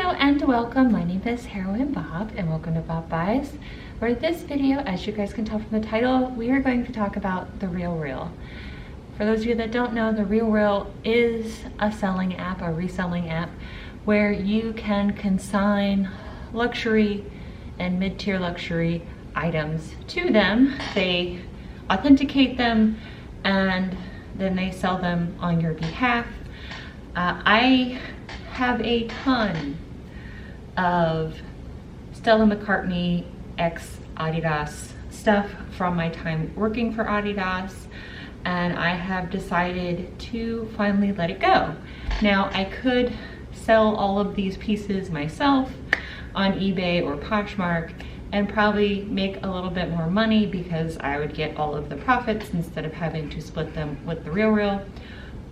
Hello and welcome. My name is Heroine Bob and welcome to Bob Buys. For this video, as you guys can tell from the title, we are going to talk about the RealReal. For those of you that don't know, the RealReal is a selling app, a reselling app, where you can consign luxury and mid-tier luxury items to them. They authenticate them and then they sell them on your behalf. I have a ton of Stella McCartney x Adidas stuff from my time working for Adidas, and I have decided to finally let it go. Now, I could sell all of these pieces myself on eBay or Poshmark and probably make a little bit more money because I would get all of the profits instead of having to split them with the RealReal.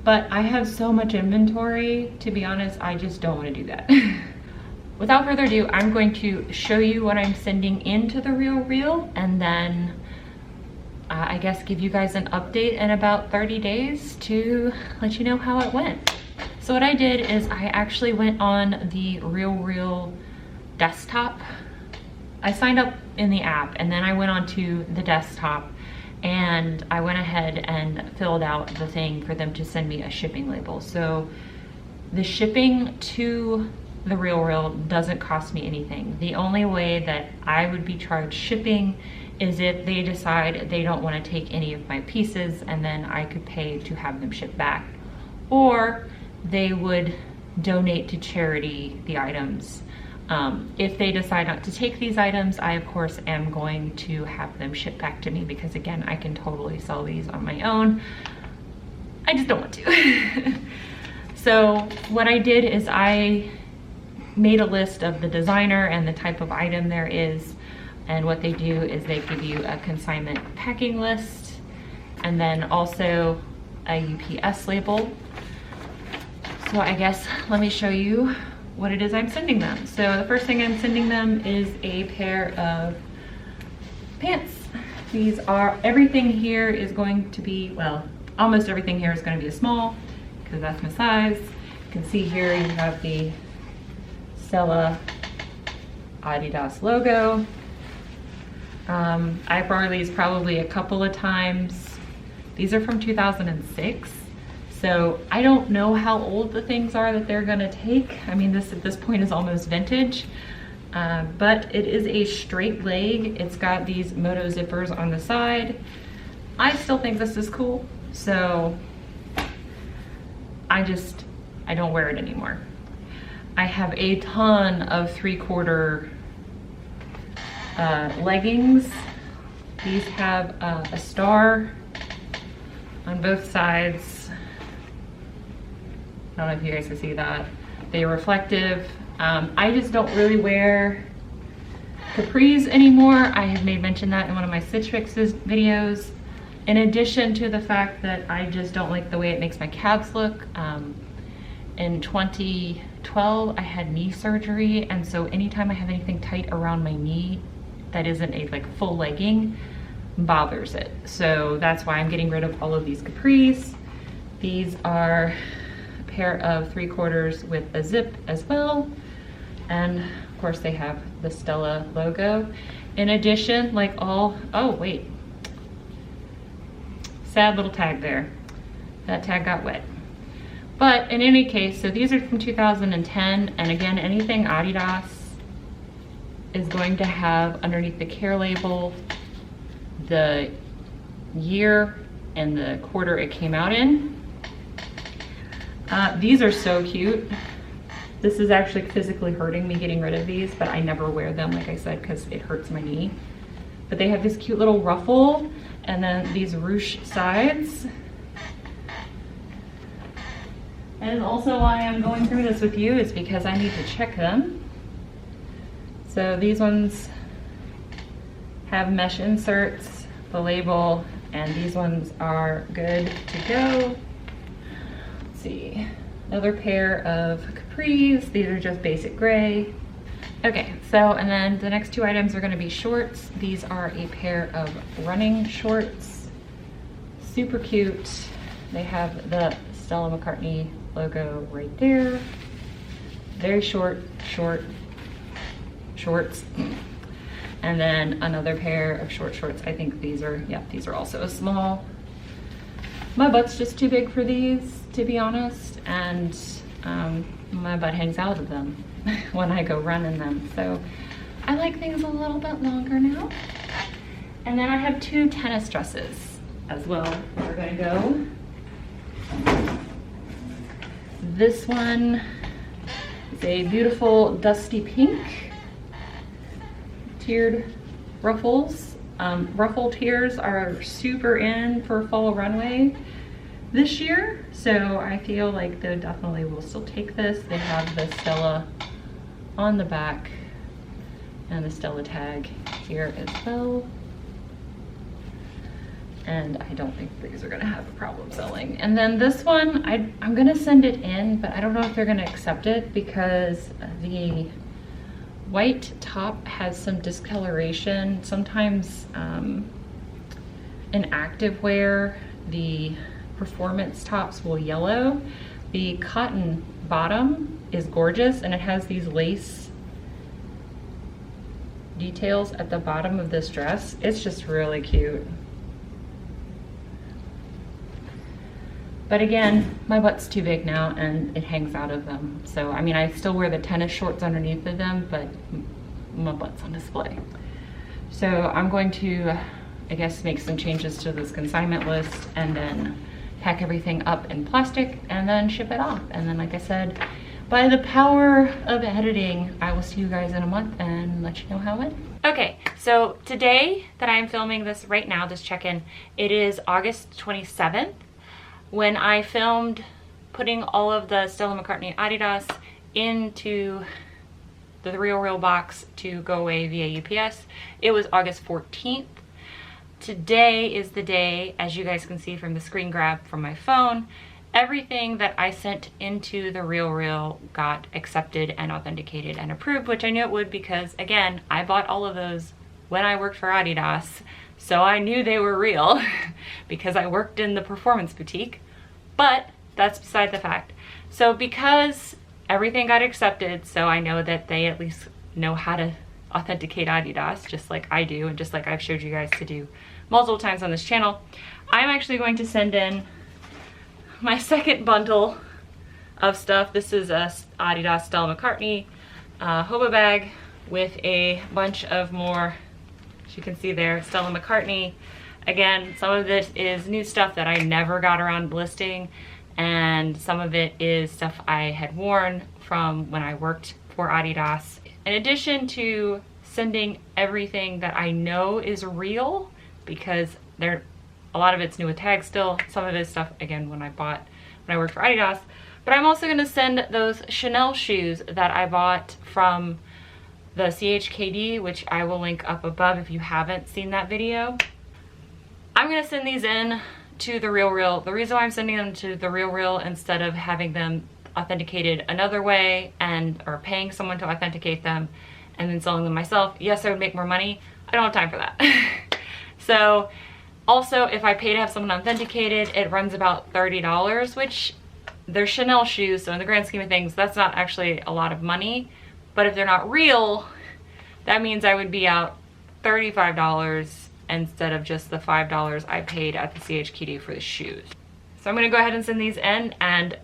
But I have so much inventory, to be honest, I just don't want to do that. Without further ado, I'm going to show you what I'm sending into the RealReal, and then I guess give you guys an update in about 30 days to let you know how it went. So what I did is I actually went on the RealReal desktop. I signed up in the app and then I went onto the desktop and I went ahead and filled out the thing for them to send me a shipping label. So the shipping to the RealReal doesn't cost me anything. The only way that I would be charged shipping is if they decide they don't want to take any of my pieces, and then I could pay to have them shipped back. Or they would donate to charity the items. If they decide not to take these items, I of course am going to have them shipped back to me because, again, I can totally sell these on my own. I just don't want to. So what I did is I made a list of the designer and the type of item there is, and what they do is they give you a consignment packing list and then also a UPS label. So I guess let me show you what it is I'm sending them. So the first thing I'm sending them is a pair of pants. These are, everything here is going to be, well, almost everything here is going to be a small because that's my size. You can see here you have the Stella Adidas logo. I've worn these probably a couple of times. These are from 2006. So I don't know how old the things are that they're gonna take. I mean, this at this point is almost vintage, but it is a straight leg. It's got these moto zippers on the side. I still think this is cool, so I don't wear it anymore. I have a ton of 3/4 leggings. These have a star on both sides. I don't know if you guys can see that. They're reflective. I just don't really wear capris anymore. I have made mention that in one of my Stitch Fixes videos. In addition to the fact that I just don't like the way it makes my calves look. In 2012, I had knee surgery, and so anytime I have anything tight around my knee that isn't a full legging, bothers it. So that's why I'm getting rid of all of these capris. These are pair of 3/4 with a zip as well, and of course they have the Stella logo. In addition, oh wait, sad little tag there, that tag got wet. But in any case, so these are from 2010, and again, anything Adidas is going to have underneath the care label the year and the quarter it came out in. These are so cute. This is actually physically hurting me getting rid of these, but I never wear them, like I said, because it hurts my knee. But they have this cute little ruffle and then these ruche sides. And also why I'm going through this with you is because I need to check them. So these ones have mesh inserts, the label, and these ones are good to go. See, another pair of capris. These are just basic gray. Okay, so and then the next two items are going to be shorts. These are a pair of running shorts, super cute. They have the Stella McCartney logo right there. very short shorts. And then another pair of short shorts. I think these are, yeah, these are also a small. My butt's just too big for these, to be honest. And my butt hangs out of them when I go run in them. So I like things a little bit longer now. And then I have 2 tennis dresses as well. We're gonna go. This one is a beautiful dusty pink, tiered ruffles. Ruffle tiers are super in for fall runway this year, so I feel like they definitely will still take this. They have the Stella on the back and the Stella tag here as well. And I don't think these are gonna have a problem selling. And then this one, I'm gonna send it in, but I don't know if they're gonna accept it because the white top has some discoloration. Sometimes in active wear, the performance tops will yellow. The cotton bottom is gorgeous, and it has these lace details at the bottom of this dress. It's just really cute. But again, my butt's too big now and it hangs out of them. So, I mean, I still wear the tennis shorts underneath of them, but my butt's on display. So I'm going to, I guess, make some changes to this consignment list and then pack everything up in plastic and then ship it off. And then, like I said, by the power of editing, I will see you guys in a month and let you know how it went. Okay, so today that I'm filming this right now, this check-in, it is August 27th. When I filmed putting all of the Stella McCartney Adidas into the Real box to go away via UPS, it was August 14th. Today is the day, as you guys can see from the screen grab from my phone, everything that I sent into the Real got accepted and authenticated and approved, which I knew it would because, again, I bought all of those when I worked for Adidas. So I knew they were real because I worked in the performance boutique, but that's beside the fact. So because everything got accepted, so I know that they at least know how to authenticate Adidas, just like I do, and just like I've showed you guys to do multiple times on this channel, I'm actually going to send in my second bundle of stuff. This is a Adidas Stella McCartney hobo bag with a bunch of more, you can see there, Stella McCartney. Again, some of this is new stuff that I never got around listing, and some of it is stuff I had worn from when I worked for Adidas. In addition to sending everything that I know is real, because a lot of it's new with tags still, some of it is stuff, again, when I worked for Adidas, but I'm also gonna send those Chanel shoes that I bought from the CHKD, which I will link up above if you haven't seen that video. I'm gonna send these in to the Real. The reason why I'm sending them to the Real instead of having them authenticated another way or paying someone to authenticate them and then selling them myself, yes, I would make more money. I don't have time for that. So also, if I pay to have someone authenticated, it runs about $30, which they're Chanel shoes, so in the grand scheme of things, that's not actually a lot of money. But if they're not real, that means I would be out $35 instead of just the $5 I paid at the CHKD for the shoes. So I'm gonna go ahead and send these in, and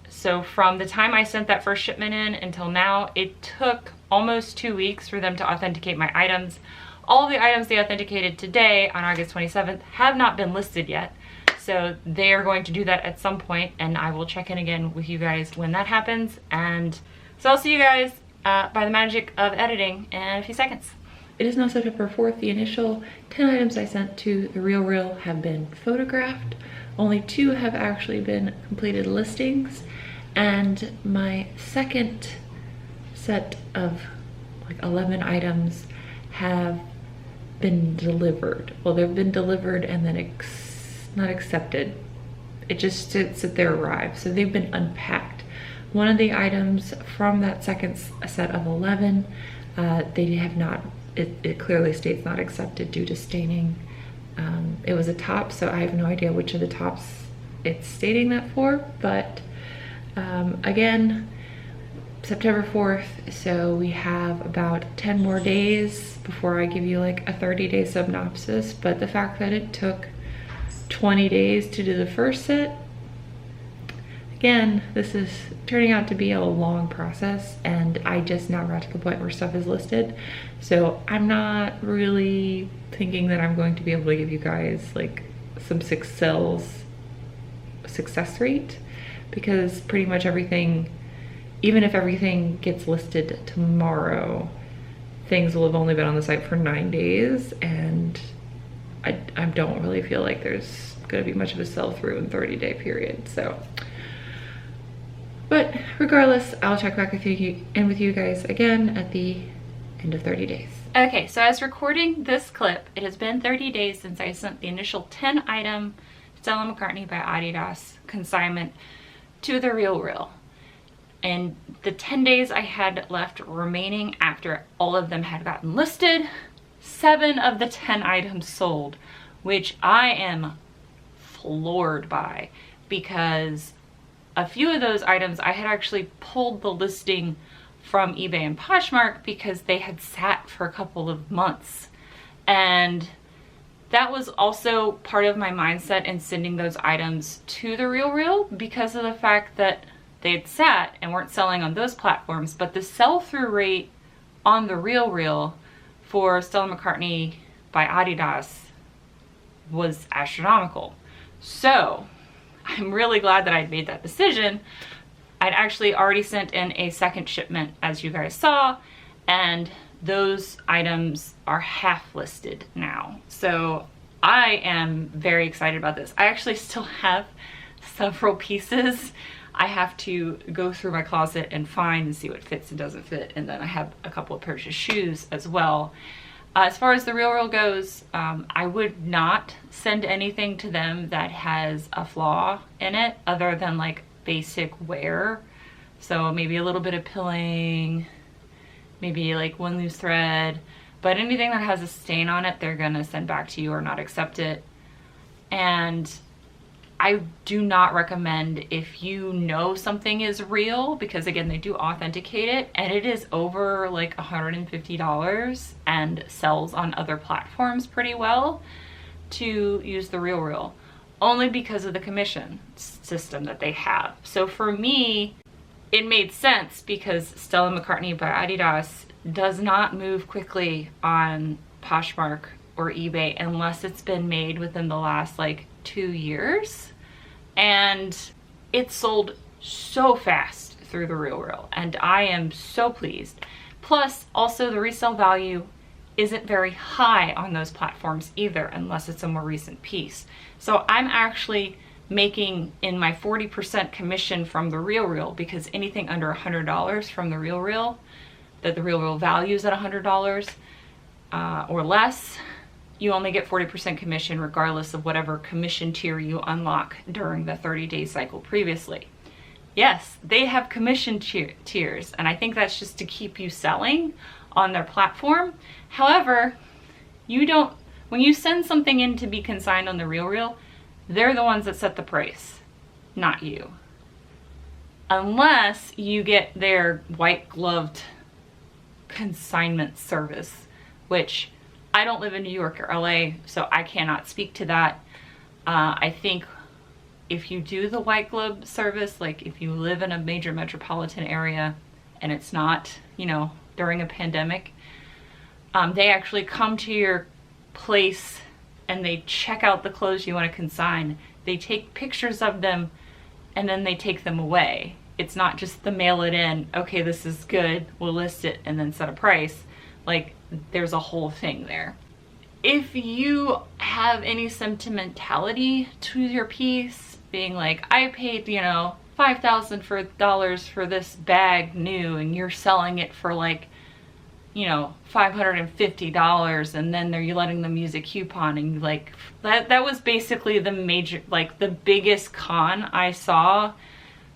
so from the time I sent that first shipment in until now, it took almost 2 weeks for them to authenticate my items. All the items they authenticated today on August 27th have not been listed yet. So they are going to do that at some point, and I will check in again with you guys when that happens. And so I'll see you guys by the magic of editing in a few seconds. It is now September 4th. The initial 10 items I sent to the Real have been photographed. Only 2 have actually been completed listings. And my second set of like 11 items have been delivered. Well, they've been delivered and then not accepted. It just sits at their arrive. So they've been unpacked. One of the items from that second set of 11, they have not, it clearly states not accepted due to staining. It was a top, so I have no idea which of the tops it's stating that for, but again, September 4th, so we have about 10 more days before I give you like a 30-day synopsis. But the fact that it took 20 days to do the first set, again, this is turning out to be a long process, and I just now got to the point where stuff is listed. So I'm not really thinking that I'm going to be able to give you guys like some success rate, because pretty much everything, even if everything gets listed tomorrow, things will have only been on the site for 9 days, and I don't really feel like there's gonna be much of a sell-through in 30-day period. So, but regardless, I'll check back with you guys again at the end of 30 days. Okay, so as recording this clip, it has been 30 days since I sent the initial 10-item Stella McCartney by Adidas consignment to the RealReal. And the 10 days I had left remaining after all of them had gotten listed, 7 of the 10 items sold, which I am floored by, because a few of those items I had actually pulled the listing from eBay and Poshmark because they had sat for a couple of months. And that was also part of my mindset in sending those items to the RealReal, because of the fact that they had sat and weren't selling on those platforms. But the sell-through rate on the RealReal for Stella McCartney by Adidas was astronomical. So I'm really glad that I'd made that decision. I'd actually already sent in a second shipment, as you guys saw, and those items are half listed now. So I am very excited about this. I actually still have several pieces I have to go through my closet and find and see what fits and doesn't fit. And then I have a couple of pairs of shoes as well. As far as the RealReal goes, I would not send anything to them that has a flaw in it other than like basic wear. So maybe a little bit of pilling, maybe like one loose thread, but anything that has a stain on it, they're gonna send back to you or not accept it. And I do not recommend, if you know something is real, because again, they do authenticate it, and it is over like $150 and sells on other platforms pretty well, to use the RealReal, only because of the commission system that they have. So for me, it made sense because Stella McCartney by Adidas does not move quickly on Poshmark or eBay unless it's been made within the last like 2 years. And it sold so fast through the RealReal, and I am so pleased. Plus, also the resale value isn't very high on those platforms either, unless it's a more recent piece. So I'm actually making in my 40% commission from the RealReal, because anything under $100 from the RealReal, that the RealReal values at $100 or less, you only get 40% commission regardless of whatever commission tier you unlock during the 30-day cycle previously. Yes, they have commission tiers, and I think that's just to keep you selling on their platform. However, when you send something in to be consigned on the RealReal, they're the ones that set the price, not you. Unless you get their white-gloved consignment service, which I don't live in New York or LA, so I cannot speak to that. I think if you do the white glove service, like if you live in a major metropolitan area and it's not, during a pandemic, they actually come to your place and they check out the clothes you want to consign. They take pictures of them and then they take them away. It's not just the mail it in, okay, this is good, we'll list it and then set a price. Like, there's a whole thing there. If you have any sentimentality to your piece, being like, I paid, $5,000 for this bag new, and you're selling it for like, $550, and then you're letting them use a coupon, and like, that was basically the major, like the biggest con I saw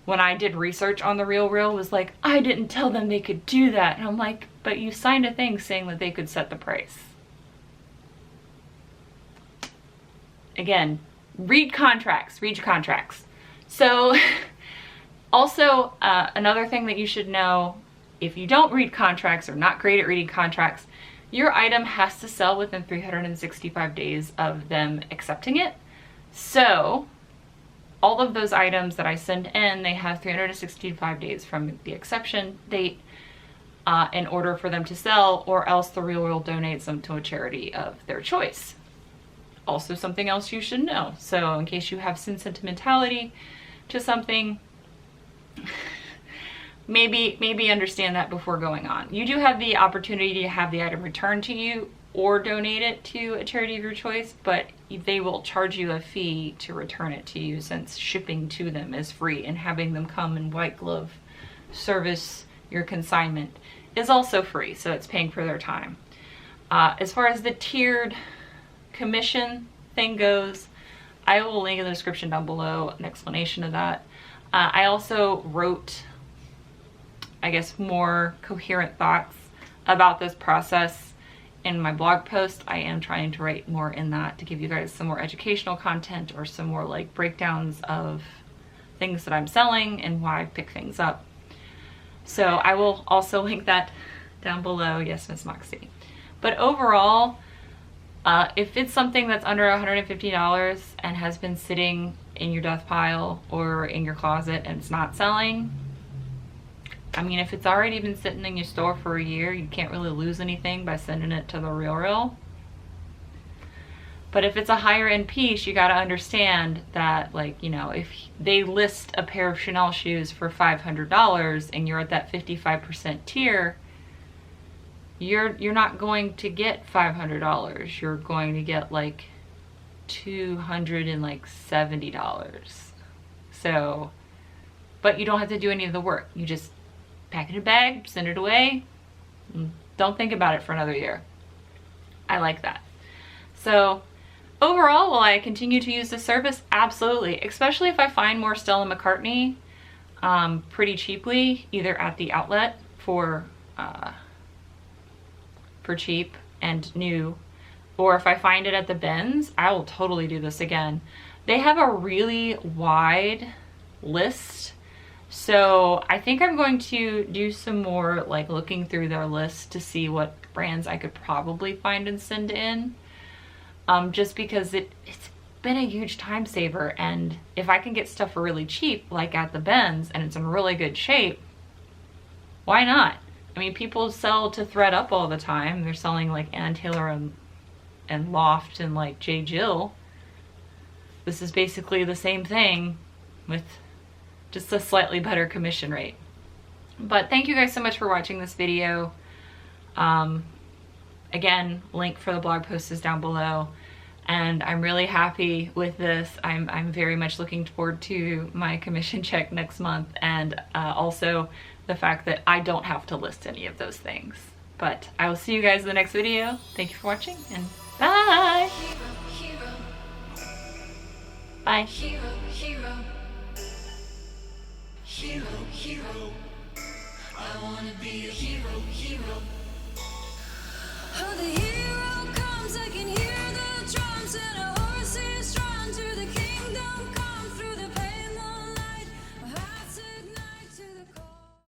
when I did research on the RealReal, was like, I didn't tell them they could do that. And I'm like, but you signed a thing saying that they could set the price. Again, read contracts. So Also, another thing that you should know, if you don't read contracts or not great at reading contracts, your item has to sell within 365 days of them accepting it. So all of those items that I send in, they have 365 days from the exception date in order for them to sell, or else The RealReal donates them to a charity of their choice. Also something else you should know. So in case you have some sentimentality to something, maybe understand that before going on. You do have the opportunity to have the item returned to you or donate it to a charity of your choice, but they will charge you a fee to return it to you, since shipping to them is free and having them come and white glove service your consignment is also free, so it's paying for their time. As far as the tiered commission thing goes, I will link in the description down below an explanation of that. I also wrote, I guess, more coherent thoughts about this process in my blog post. I am trying to write more in that to give you guys some more educational content, or some more like breakdowns of things that I'm selling and why I pick things up. So I will also link that down below. Yes, Miss Moxie. But overall, if it's something that's under $150 and has been sitting in your death pile or in your closet and it's not selling, I mean, if it's already been sitting in your store for a year, you can't really lose anything by sending it to The RealReal. But if it's a higher end piece, you got to understand that, like, you know, if they list a pair of Chanel shoes for $500 and you're at that 55% tier, you're not going to get $500. You're going to get like $270. So, but you don't have to do any of the work. You just pack it in a bag, send it away, and don't think about it for another year. I like that. So overall, will I continue to use this service? Absolutely, especially if I find more Stella McCartney pretty cheaply, either at the outlet for cheap and new, or if I find it at the bins, I will totally do this again. They have a really wide list, so I think I'm going to do some more like looking through their list to see what brands I could probably find and send in, just because it's been a huge time saver. And if I can get stuff for really cheap, like at the bins, and it's in really good shape, why not? I mean, people sell to Thread Up all the time. They're selling like Ann Taylor and Loft and like J. Jill. This is basically the same thing with just a slightly better commission rate. But thank you guys so much for watching this video. Again, link for the blog post is down below. And I'm really happy with this. I'm very much looking forward to my commission check next month, and also the fact that I don't have to list any of those things. But I will see you guys in the next video. Thank you for watching, and bye! Bye. Hero, I wanna be a hero.